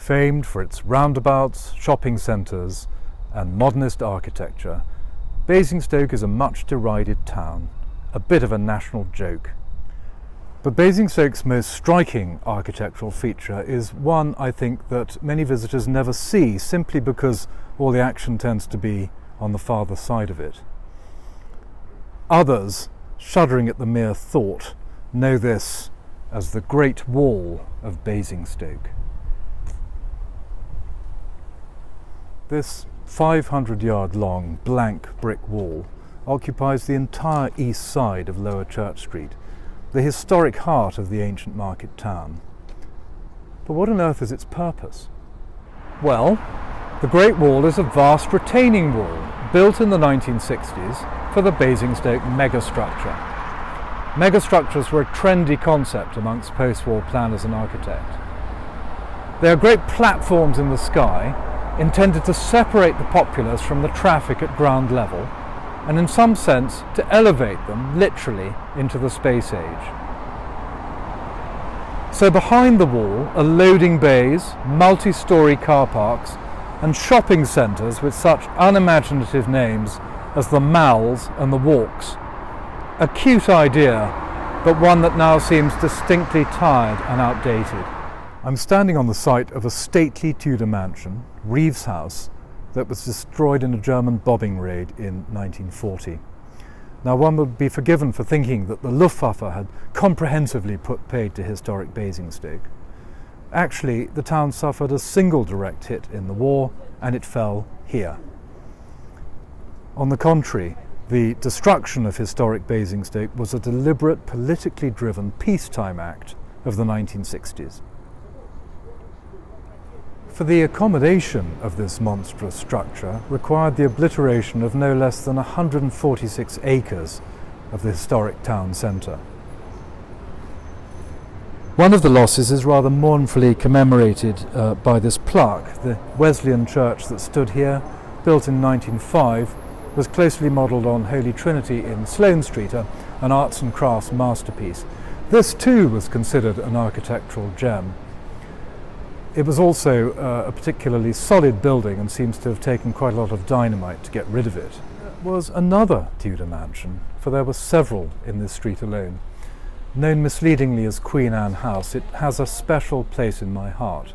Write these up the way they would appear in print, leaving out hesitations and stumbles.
Famed for its roundabouts, shopping centres and modernist architecture, Basingstoke is a much derided town, a bit of a national joke. But Basingstoke's most striking architectural feature is one, I think, that many visitors never see, simply because all the action tends to be on the farther side of it. Others, shuddering at the mere thought, know this as the Great Wall of Basingstoke. This 500-yard-long blank brick wall occupies the entire east side of Lower Church Street, the historic heart of the ancient market town. But what on earth is its purpose? Well, the Great Wall is a vast retaining wall built in the 1960s for the Basingstoke megastructure. Megastructures were a trendy concept amongst post-war planners and architects. They are great platforms in the sky, intended to separate the populace from the traffic at ground level, and in some sense to elevate them, literally, into the space age. So behind the wall are loading bays, multi-storey car parks, and shopping centres with such unimaginative names as the Malls and the Walks. A cute idea, but one that now seems distinctly tired and outdated. I'm standing on the site of a stately Tudor mansion, Reeves House, that was destroyed in a German bombing raid in 1940. Now, one would be forgiven for thinking that the Luftwaffe had comprehensively put paid to historic Basingstoke. Actually, the town suffered a single direct hit in the war, and it fell here. On the contrary, the destruction of historic Basingstoke was a deliberate, politically driven peacetime act of the 1960s. For the accommodation of this monstrous structure required the obliteration of no less than 146 acres of the historic town centre. One of the losses is rather mournfully commemorated by this plaque. The Wesleyan church that stood here, built in 1905, was closely modelled on Holy Trinity in Sloane Street, an arts and crafts masterpiece. This too was considered an architectural gem. It was also a particularly solid building and seems to have taken quite a lot of dynamite to get rid of it. It was another Tudor mansion, for there were several in this street alone. Known misleadingly as Queen Anne House, it has a special place in my heart.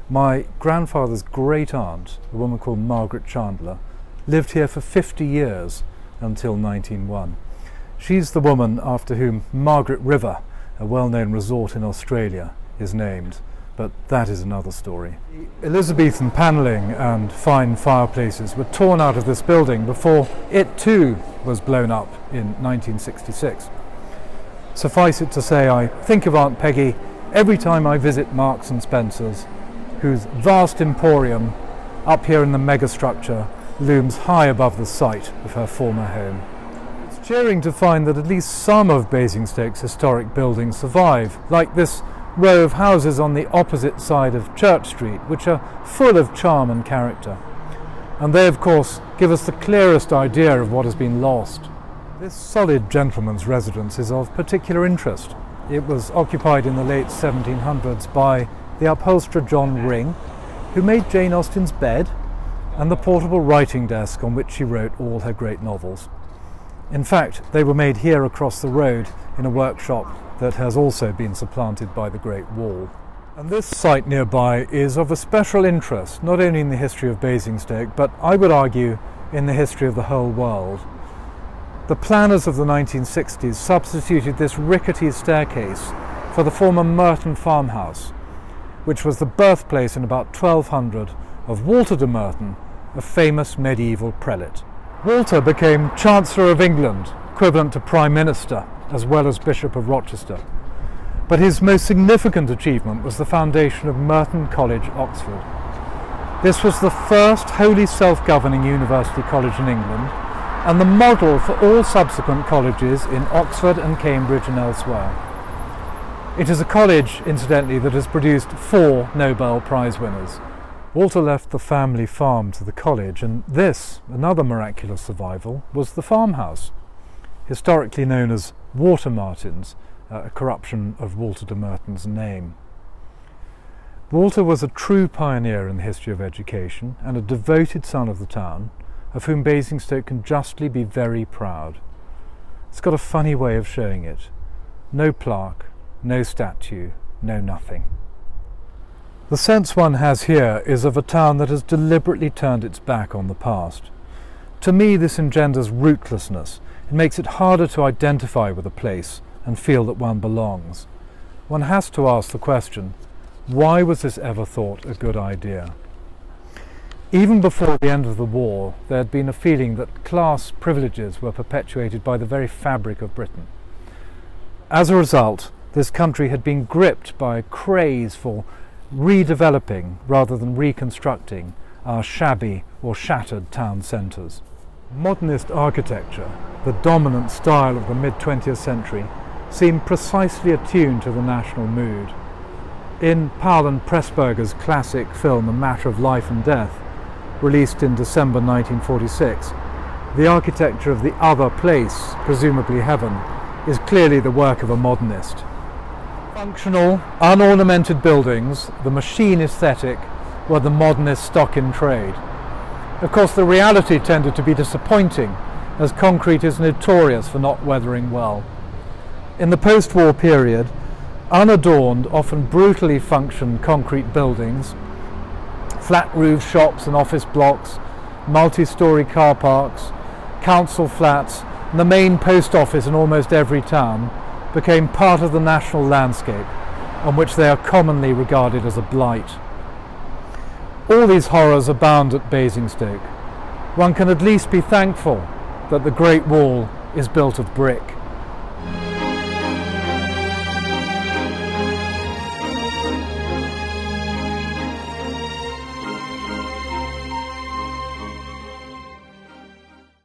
My grandfather's great aunt, a woman called Margaret Chandler, lived here for 50 years until 1901. She's the woman after whom Margaret River, a well-known resort in Australia, is named. But that is another story. Elizabethan panelling and fine fireplaces were torn out of this building before it too was blown up in 1966. Suffice it to say, I think of Aunt Peggy every time I visit Marks and Spencer's, whose vast emporium up here in the megastructure looms high above the site of her former home. It's cheering to find that at least some of Basingstoke's historic buildings survive, like this row of houses on the opposite side of Church Street, which are full of charm and character. And they, of course, give us the clearest idea of what has been lost. This solid gentleman's residence is of particular interest. It was occupied in the late 1700s by the upholsterer John Ring, who made Jane Austen's bed and the portable writing desk on which she wrote all her great novels. In fact, they were made here across the road in a workshop that has also been supplanted by the Great Wall. And this site nearby is of a special interest, not only in the history of Basingstoke, but I would argue in the history of the whole world. The planners of the 1960s substituted this rickety staircase for the former Merton farmhouse, which was the birthplace in about 1200 of Walter de Merton, a famous medieval prelate. Walter became Chancellor of England, equivalent to Prime Minister, as well as Bishop of Rochester. But his most significant achievement was the foundation of Merton College, Oxford. This was the first wholly self-governing university college in England, and the model for all subsequent colleges in Oxford and Cambridge and elsewhere. It is a college, incidentally, that has produced 4 Nobel Prize winners. Walter left the family farm to the college, and this, another miraculous survival, was the farmhouse, historically known as Water Martins, a corruption of Walter de Merton's name. Walter was a true pioneer in the history of education and a devoted son of the town, of whom Basingstoke can justly be very proud. It's got a funny way of showing it. No plaque, no statue, no nothing. The sense one has here is of a town that has deliberately turned its back on the past. To me, this engenders rootlessness. It makes it harder to identify with a place and feel that one belongs. One has to ask the question, why was this ever thought a good idea? Even before the end of the war, there had been a feeling that class privileges were perpetuated by the very fabric of Britain. As a result, this country had been gripped by a craze for redeveloping rather than reconstructing our shabby or shattered town centres. Modernist architecture, the dominant style of the mid-20th century, seemed precisely attuned to the national mood. In Powell and Pressburger's classic film A Matter of Life and Death, released in December 1946, the architecture of the other place, presumably heaven, is clearly the work of a modernist. Functional, unornamented buildings, the machine aesthetic, were the modernist stock in trade. Of course, the reality tended to be disappointing, as concrete is notorious for not weathering well. In the post-war period, unadorned, often brutally functioned concrete buildings, flat-roofed shops and office blocks, multi-storey car parks, council flats, and the main post office in almost every town became part of the national landscape, on which they are commonly regarded as a blight. All these horrors abound at Basingstoke. One can at least be thankful that the Great Wall is built of brick.